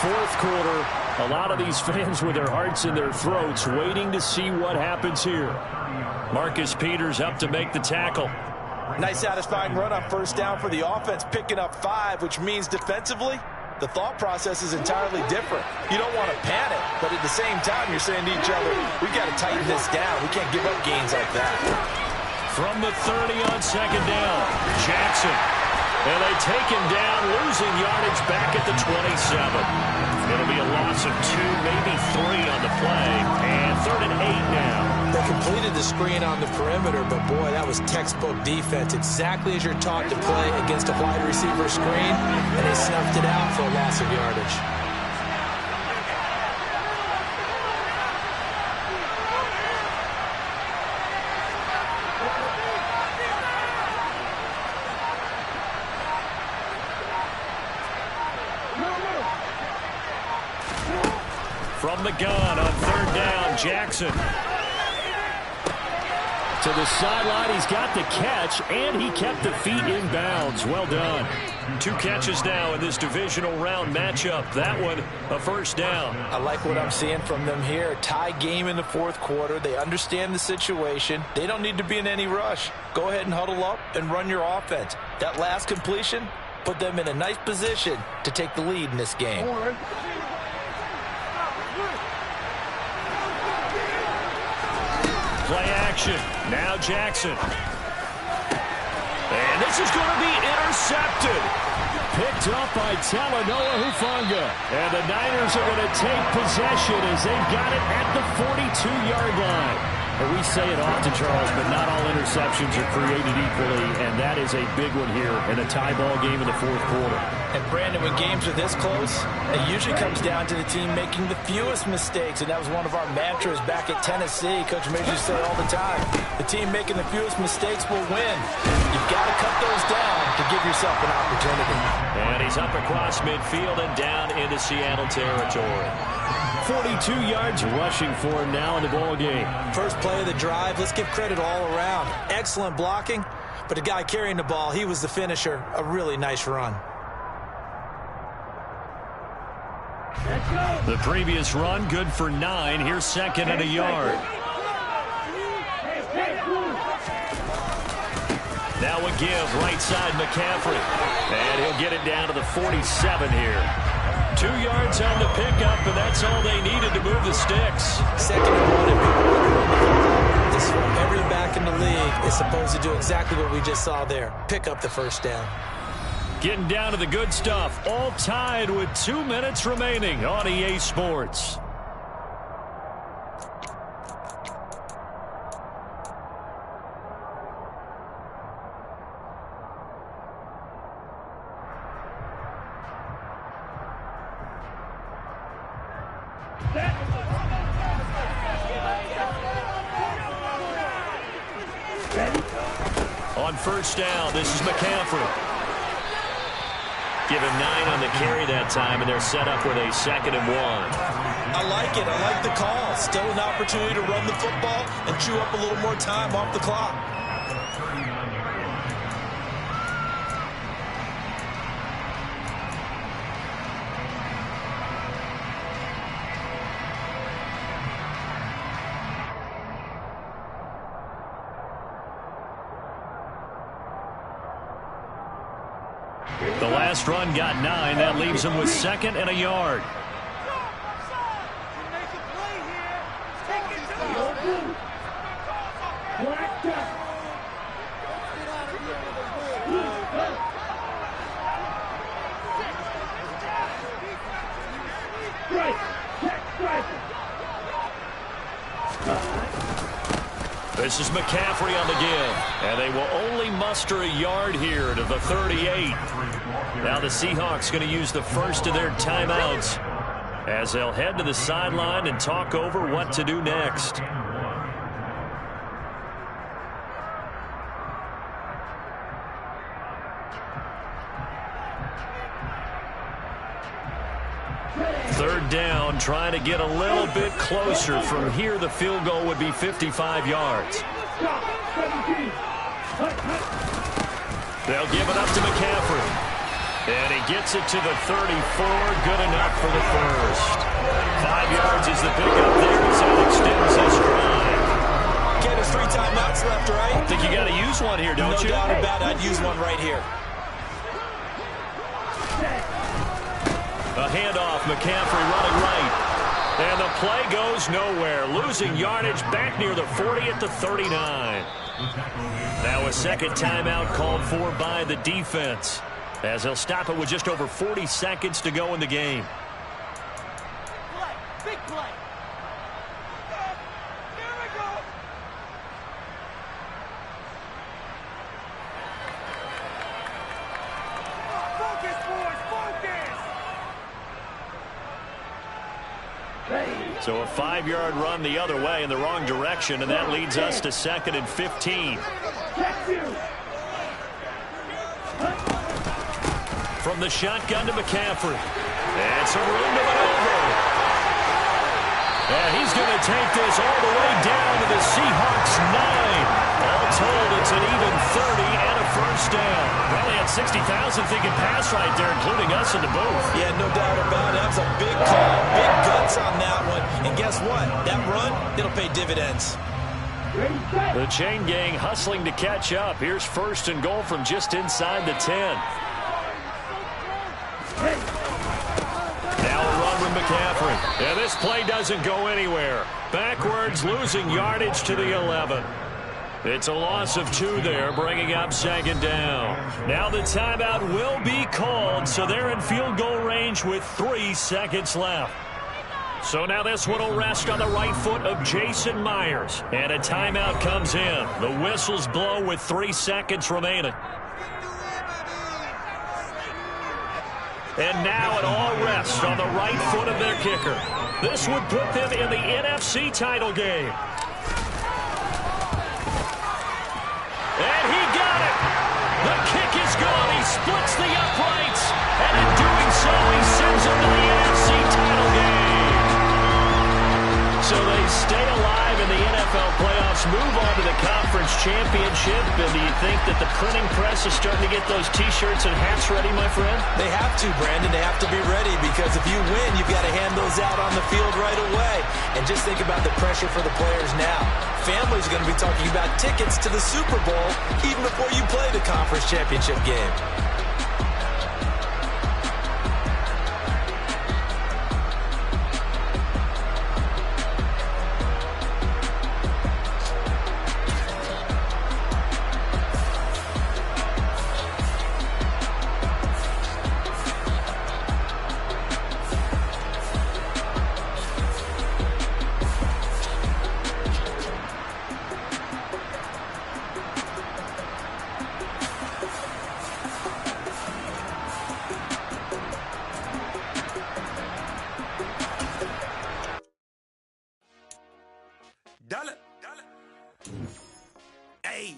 Speaker 2: fourth quarter. A lot of these fans with their hearts in their throats waiting to see what happens here. Marcus Peters up to make the tackle.
Speaker 4: Nice satisfying run on first down for the offense, picking up 5, which means defensively, the thought process is entirely different. You don't want to panic, but at the same time, you're saying to each other, we've got to tighten this down. We can't give up gains like that.
Speaker 2: From the 30 on second down, Jackson. And they take him down, losing yardage back at the 27. It'll be a loss of 2, maybe 3 on the play. And 3rd and 8 now.
Speaker 5: They completed the screen on the perimeter, but boy, that was textbook defense. Exactly as you're taught to play against a wide receiver screen, and they snuffed it out for a loss of yardage.
Speaker 2: From the gun on 3rd down, Jackson. To the sideline, he's got the catch, and he kept the feet in bounds. Well done. 2 catches now in this divisional round matchup. That one, a first down.
Speaker 4: I like what I'm seeing from them here. Tie game in the fourth quarter. They understand the situation. They don't need to be in any rush. Go ahead and huddle up and run your offense. That last completion put them in a nice position to take the lead in this game.
Speaker 2: Play action. Now Jackson. And this is going to be intercepted. Picked up by Talanoa Hufanga. And the Niners are going to take possession as they've got it at the 42-yard line. And we say it often, Charles, but not all interceptions are created equally, and that is a big one here in a tie ball game in the fourth quarter.
Speaker 4: And, Brandon, when games are this close, it usually comes down to the team making the fewest mistakes, and that was one of our mantras back at Tennessee. Coach Major used to say all the time, the team making the fewest mistakes will win. You've got to cut those down to give yourself an opportunity.
Speaker 2: And he's up across midfield and down into Seattle territory. 42 yards rushing for him now in the ball game.
Speaker 5: First play of the drive, let's give credit all around. Excellent blocking, but the guy carrying the ball, he was the finisher. A really nice run.
Speaker 2: The previous run, good for 9. Here's 2nd and a yard. Now a give, right side McCaffrey. And he'll get it down to the 47 here. 2 yards on the pickup, and that's all they needed to move the sticks.
Speaker 5: 2nd and 1. This is what every back in the league is supposed to do, exactly what we just saw there. Pick up the first down.
Speaker 2: Getting down to the good stuff. All tied with 2 minutes remaining on EA Sports. On first down, this is McCaffrey. Give him 9 on the carry that time, and they're set up with a 2nd and 1.
Speaker 5: I like it. I like the call. Still an opportunity to run the football and chew up a little more time off the clock.
Speaker 2: The last run got 9. That leaves him with 2nd and a yard. This is McCaffrey on the give, and they will only muster a yard here to the 38. Now the Seahawks going to use the first of their timeouts as they'll head to the sideline and talk over what to do next. down, trying to get a little bit closer. From here, the field goal would be 55 yards. They'll give it up to McCaffrey. And he gets it to the 34. Good enough for the first. 5 yards is the pickup there as that extends this drive.
Speaker 4: Ken, there's 3 timeouts left, right?
Speaker 2: I think you got to use one here, don't you?
Speaker 4: No doubt about it. I'd use one right here.
Speaker 2: A handoff, McCaffrey running right. And the play goes nowhere. Losing yardage back near the 40 at the 39. Now a second timeout called for by the defense, as they'll stop it with just over 40 seconds to go in the game.
Speaker 3: Play. Big play. Here we go. Focus, boys. Focus.
Speaker 2: So a 5-yard run the other way in the wrong direction, and that leads us to 2nd and 15. From the shotgun to McCaffrey. And some room to maneuver. And he's going to take this all the way down to the Seahawks 9. All told, it's an even 30 and a first down. Probably had 60,000 thinking pass right there, including us in the booth.
Speaker 4: Yeah, no doubt about it. That was a big call, big guts on that one. And guess what? That run, it'll pay dividends.
Speaker 2: The chain gang hustling to catch up. Here's 1st and goal from just inside the 10. Now a run with McCaffrey. And this play doesn't go anywhere. Backwards, losing yardage to the 11. It's a loss of 2 there, bringing up 2nd down. Now the timeout will be called, so they're in field goal range with 3 seconds left. So now this one will rest on the right foot of Jason Myers. And a timeout comes in. The whistles blow with 3 seconds remaining. And now it all rests on the right foot of their kicker. This would put them in the NFC title game. And he got it. The kick is gone. He splits the uprights. And in doing so, he sends them to the NFC title game. So they stay alive in the NFL playoffs, move on to the conference championship. And do you think that the printing press is starting to get those T-shirts and hats ready, my friend?
Speaker 4: They have to, Brandon. They have to be ready, because if you win, you've got to hand those out on the field right away. And just think about the pressure for the players now. Families are going to be talking about tickets to the Super Bowl even before you play the conference championship game.
Speaker 6: Hey,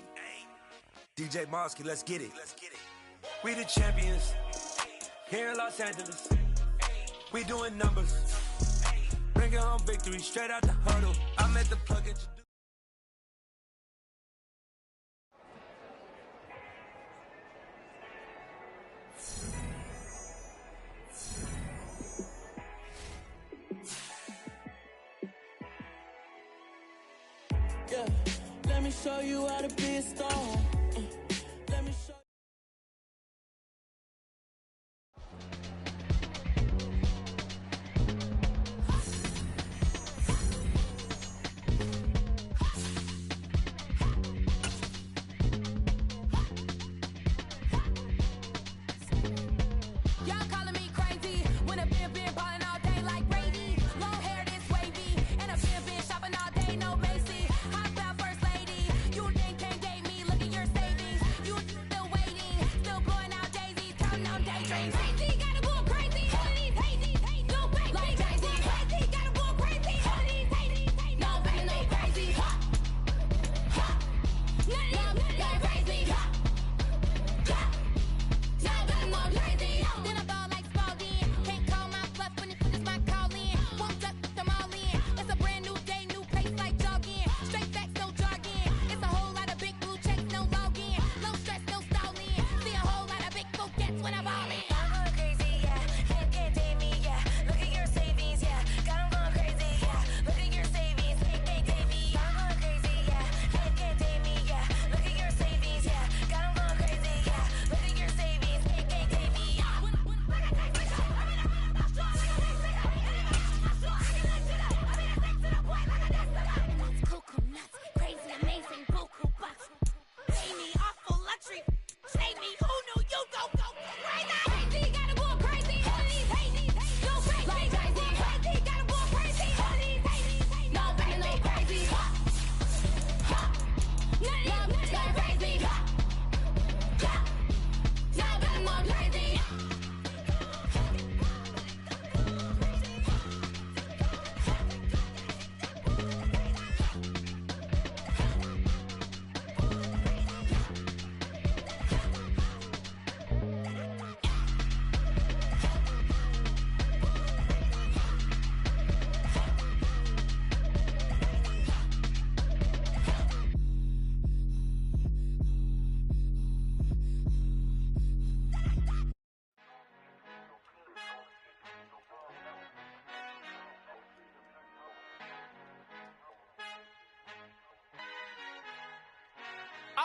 Speaker 6: DJ Mosky, let's get it. We the champions here in Los Angeles. We doing numbers. Bringing home victory straight out the huddle. I'm at the plug it.
Speaker 7: Yeah, let me show you how to be a star. Let me show
Speaker 8: Y'all calling me crazy when a been ballin' all day like Brady. Long hair this wavy, and a been shopping all day, no Macy. Hot about first lady, you think can't date me? Look at your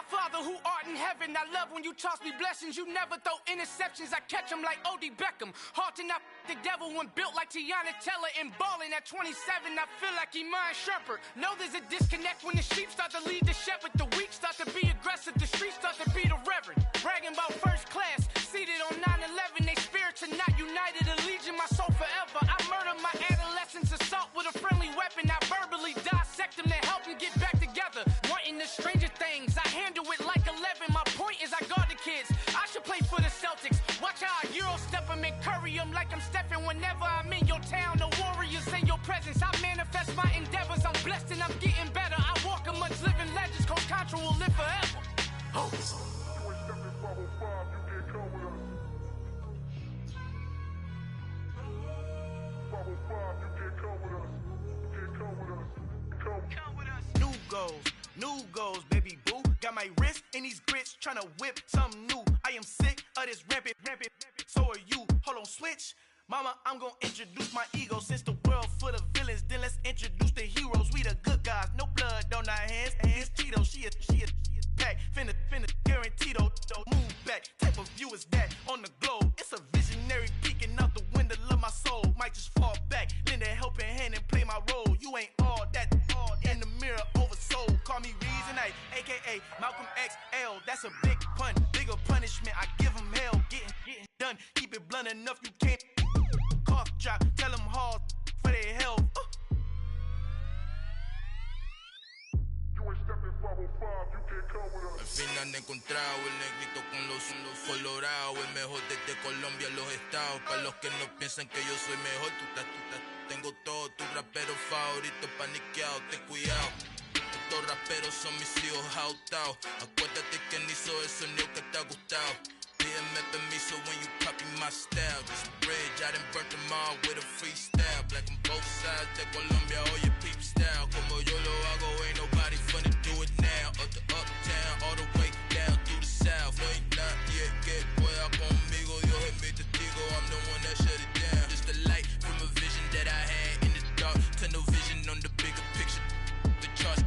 Speaker 9: Father who art in heaven, I love when you toss me blessings. You never throw interceptions, I catch them like O.D. Beckham. Hard to not the devil when built like Tiana Teller and balling at 27. I feel like Iman Shumpert. Know there's a disconnect when the sheep start to lead the shepherd. The weak start to be aggressive, the streets start to be the reverend. Bragging about first class, seated on 9/11. They spirits are not united, allegiance my soul forever. I murder my adolescence, assault with a friendly weapon. I verbally dissect them to help them get back together. Wanting the stranger things, I handle it like 11. My point is I guard the kids. I should play for the Celtics. Watch how I Euro step them and curry them like I'm stepping. Whenever I'm in your town, the Warriors in your presence. I manifest my endeavors. I'm blessed and I'm getting better. I walk amongst living legends. Coach Contra will live forever. Oh. New goals, baby boo. Got my wrist in these grits, tryna whip something new. I am sick of this rampant. So are you. Hold on, switch. Mama, I'm gonna introduce my ego. Since the world full of villains, then let's introduce the heroes. We the good guys, no blood on our hands. Hands Tito, she a pack. Finna guarantee though. Move back. Type of view is that on the globe? It's a visionary peeking out the window of my soul. Might just fall back, lend a helping hand and play my role. You ain't all that in the mirror oversold. Call me Reasonite, aka Malcolm XL. That's a big pun, bigger punishment. I give him hell, getting done. Keep it blunt enough, you can't cough drop. Tell them hard for their health.
Speaker 10: Al fin han encontrado el negrito con los colorados, el mejor desde Colombia, los estados. Para los que no piensan que yo soy mejor, tengo todo, tu rapero favorito paniqueado, ten cuidado. Estos raperos son mis hijos jautados. Acuérdate que ni hizo el sonido que te ha gustado. Pídeme permiso when you copy my style. This bridge, I done burnt them all with a freestyle. Black on both sides de Colombia, oye peep style. Como yo lo hago, ain't nobody finna do it now. Up the uptown, all the way down through the south. No hay nadie que pueda conmigo, Dios es mi testigo. I'm the one that shut it down. Just the light from a vision that I had in the dark. Tunnel vision on the bigger picture. The charts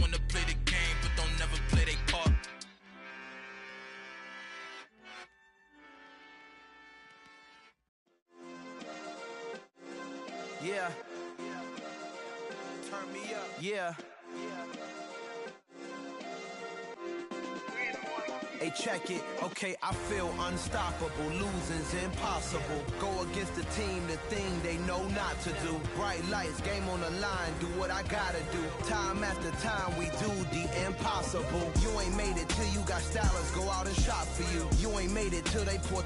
Speaker 10: wanna play the game, but don't never play their part.
Speaker 9: Yeah. Turn me up. Yeah. Hey, check it. Okay, I feel unstoppable. Losing's impossible. Go against the team, the thing they know not to do. Bright lights, game on the line, do what I gotta do. Time after time, we do the impossible. You ain't made it till you got stylers go out and shop for you. You ain't made it till they put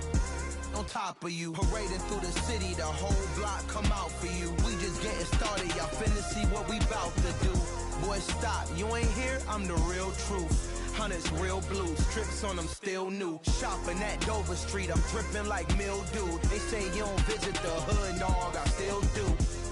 Speaker 9: on top of you. Parading through the city, the whole block come out for you. We just getting started, y'all finna see what we bout to do. Boy, stop, you ain't here, I'm the real truth. Hunters, real blue, strips on them still new. Shopping at Dover Street, I'm dripping like mildew. They say you don't visit the hood, dog, I still do.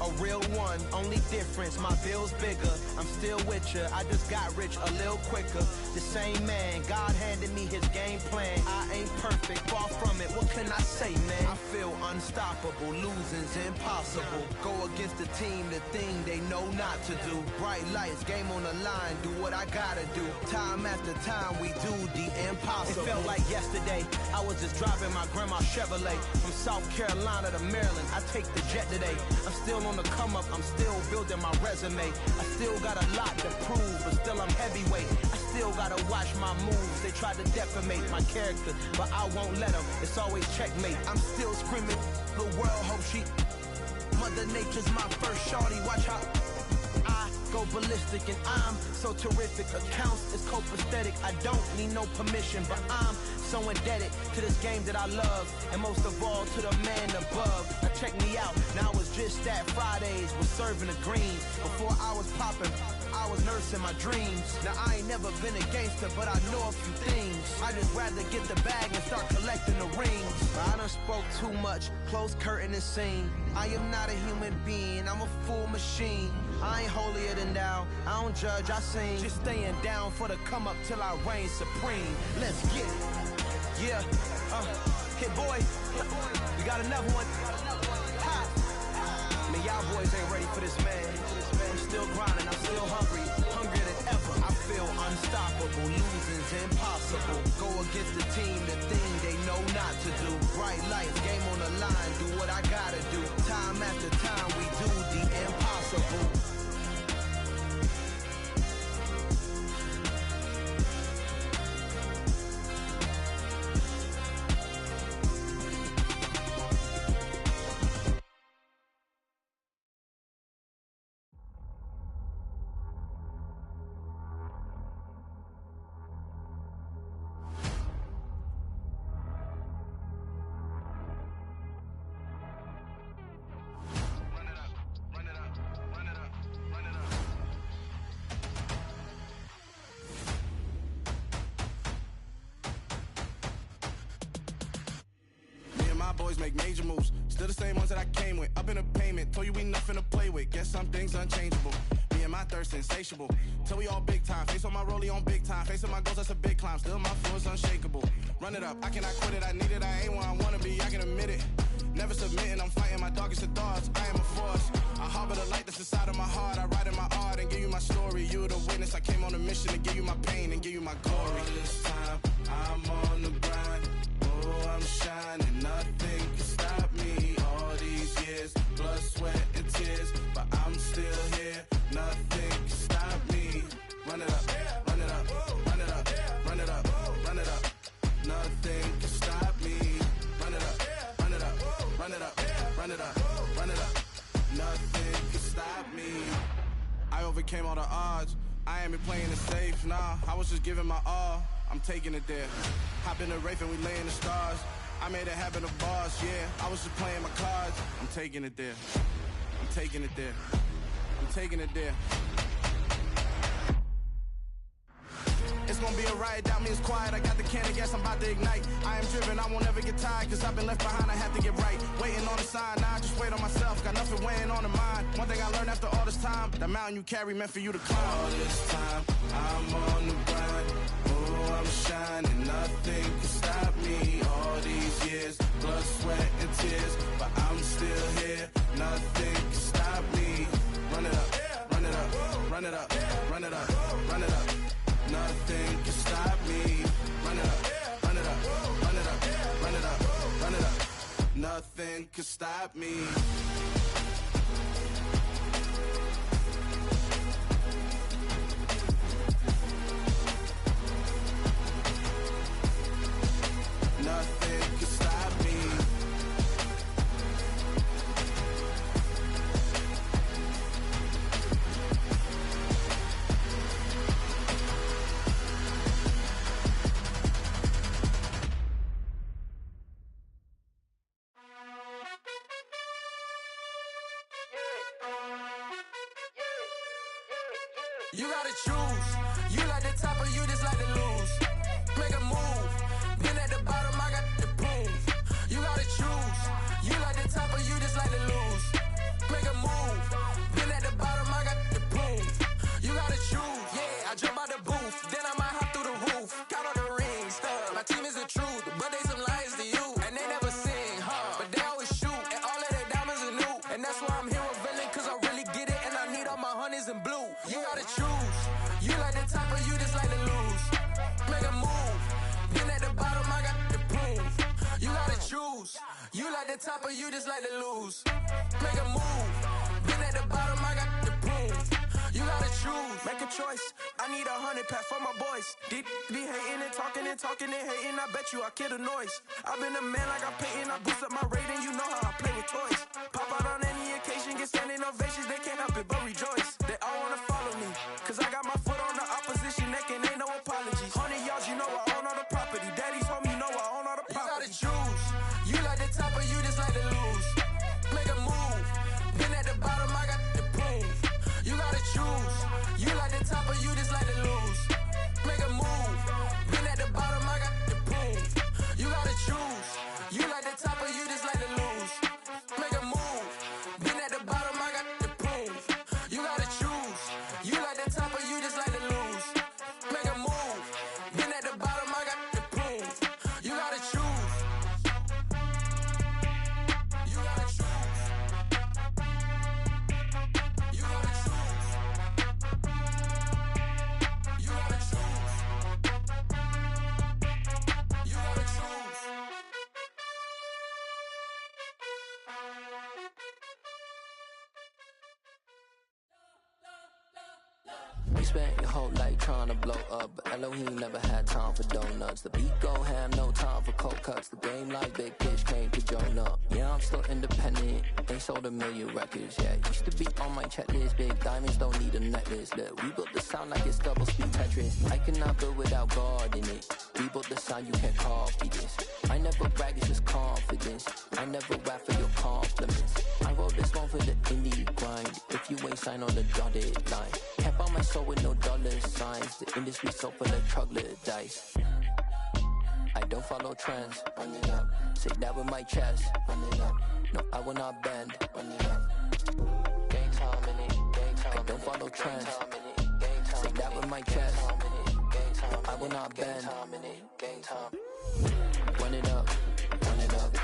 Speaker 9: A real one, only difference, my bill's bigger. I'm still with ya, I just got rich a little quicker. The same man, God handed me his game plan. I ain't perfect, far from it, what can I say, man? I feel unstoppable, losing's impossible. Go against the team, the thing they know not to do. Bright lights, game on the line, do what I gotta do. Time after time, we do the impossible. It felt like yesterday, I was just driving my grandma's Chevrolet. From South Carolina to Maryland, I take the jet today. I'm still on the come up, I'm still building my resume. I still got a lot to prove, but still I'm heavyweight. I still gotta watch my moves. They try to defamate my character, but I won't let them. It's always checkmate. I'm still screaming, the world hope she. Mother Nature's my first shorty, watch how I go ballistic and I'm so terrific. Accounts is copacetic, I don't need no permission, but I'm so indebted to this game that I love, and most of all to the man above. Now check me out, now it's just that Fridays was serving the greens. Before I was popping, I was nursing my dreams. Now I ain't never been a gangster, but I know a few things. I just rather get the bag and start collecting the rings. I done spoke too much, close curtain and scene. I am not a human being, I'm a full machine. I ain't holier than thou, I don't judge, I sing. Just staying down for the come up till I reign supreme. Let's get it. Yeah, hey boy, we got another one. Ha. Man, y'all boys ain't ready for this, man. I'm still grinding, I'm still hungry, hungrier than ever. I feel unstoppable, losing's impossible. impossible. Go against the team, the thing they know not to do. Bright lights, game on the line, do what I gotta do. Time after time, we do the impossible.
Speaker 1: Boys make major moves, still the same ones that I came with. Up in the payment, told you we nothing to play with. Guess some things unchangeable. Me and my thirst insatiable. Till we all big time. Face on my rollie on big time. Facing my goals, that's a big climb. Still my flow is unshakable. Run it up, I cannot quit it. I need it, I ain't where I wanna be. I can admit it. Never submitting, I'm fighting my darkest of thoughts. I am a force. I harbor the light that's inside of my heart. I write in my art and give you my story. You the witness. I came on a mission to give you my pain and give you my glory. All this time, I'm on the grind. Oh, I'm shining. Nothing can stop me. All these years, blood, sweat, and tears, but I'm still here. Nothing can stop me. Run it up, run it up, run it up, run it up, run it up. Nothing can stop me. Run it up, run it up, run it up, run it up, run it up. Nothing can stop me. I overcame all the odds. I ain't been playing it safe, nah. I was just giving my all. I'm taking it there. Hop in the Wraith and we lay in the stars. I made it happen to boss, yeah. I was just playing my cards. I'm taking it there. I'm taking it there. I'm taking it there. It's gonna be a riot, doubt me it's quiet. I got the can of gas, I'm about to ignite. I am driven, I won't ever get tired, cause I've been left behind, I have to get right. Waiting on the sign, now I just wait on myself. Got nothing weighing on the mind. One thing I learned after all this time, the mountain you carry meant for you to climb. All this time, I'm on the grind. Oh, I'm shining, nothing can stop me. All these years, blood, sweat, and tears, but I'm still here. Nothing can stop me. Run it up, run it up, run it up, run it up, run it up. Nothing can stop me. Run it up, run it up, run it up, run it up, run it up. Nothing can stop me. Nothing can stop me.
Speaker 7: You gotta choose. You like the top or you just like to lose. Make a move. Been at the bottom, I got the proof. You gotta choose. You like the top or you just like to lose. Make a move. Been at the bottom, I got the proof. You gotta choose. Yeah, I jump out the booth. Then I might hop through the roof. Count on the rings. My team is the truth, but they some liars to you. And they never sing, but they always shoot. And all of their diamonds are new. And that's why I'm here revealing, cause I really get it. And I need all my honeys in blue. You gotta choose. You like the top or you just like to lose. Make a move. Been at the bottom, I got the proof. You gotta choose. You like the top or you just like to lose. Make a move. Been at the bottom, I got the proof. You gotta choose. Make a choice. I need 100 pack for my boys. Deep be hating and talking and talking and hating. I bet you I kill the noise. I've been a man like I'm Peyton. I boost up my rating. You know how I play with toys. Pop out on any occasion, get standing ovations. They can't help it but rejoice. They all wanna follow me, cause I got my foot on the opposition neck and ain't no apologies. 100 yards, you know I own all the property. Daddy's home, you know I own all the property. You gotta choose. You like the top or you just like to lose. Make a move. Been at the bottom, I got the proof. You gotta choose. You like the top or you just like to lose. Make a move. Been at the bottom, I got the proof. You gotta choose. You like the top or you just like to lose. Make a move. Been at the bottom, I got the proof. You gotta choose. You like the top or you just like
Speaker 11: spent your whole life trying to blow up, but Elohim never had time for donuts. The beat go ham, no time for cold cuts. The game like Big Fish came to Jonah. Yeah, I'm still independent. They sold 1 million records. Yeah, used to be on my checklist. Big diamonds don't need a necklace. Look, we built the sound like it's double speed Tetris. I cannot build without God in it. We built the sound, you can't copy this. I never brag, it's just confidence. I never rap for your compliments. I wrote this one for the indie grind. If you ain't signed on the dotted line, can't buy my soul with no dollar signs. The industry so full of troglodytes. I don't follow trends. Run it up. Say that with my chest. Run it up. No, I will not bend. Run it up. Game time in it. Game time. I don't follow trends. Say that with my chest. No, I will not bend. Game time. Run it up. Run it up.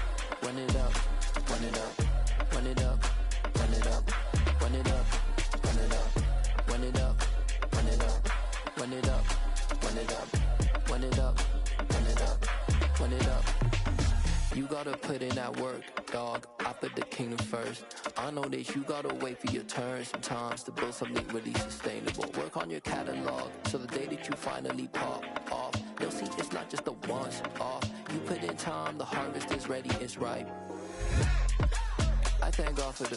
Speaker 11: Run it up. Run it up. Run it up. Run it up. Run it up. Run it up. Run it up. Run it up. Run it up. Run it up. Run it up. Run it up. Run it up. You gotta put in that work, dog. I put the kingdom first. I know that you gotta wait for your turn sometimes to build something really sustainable. Work on your catalog, so the day that you finally pop off, you'll see it's not just a once off. You put in time, the harvest is ready, it's ripe. I thank God for the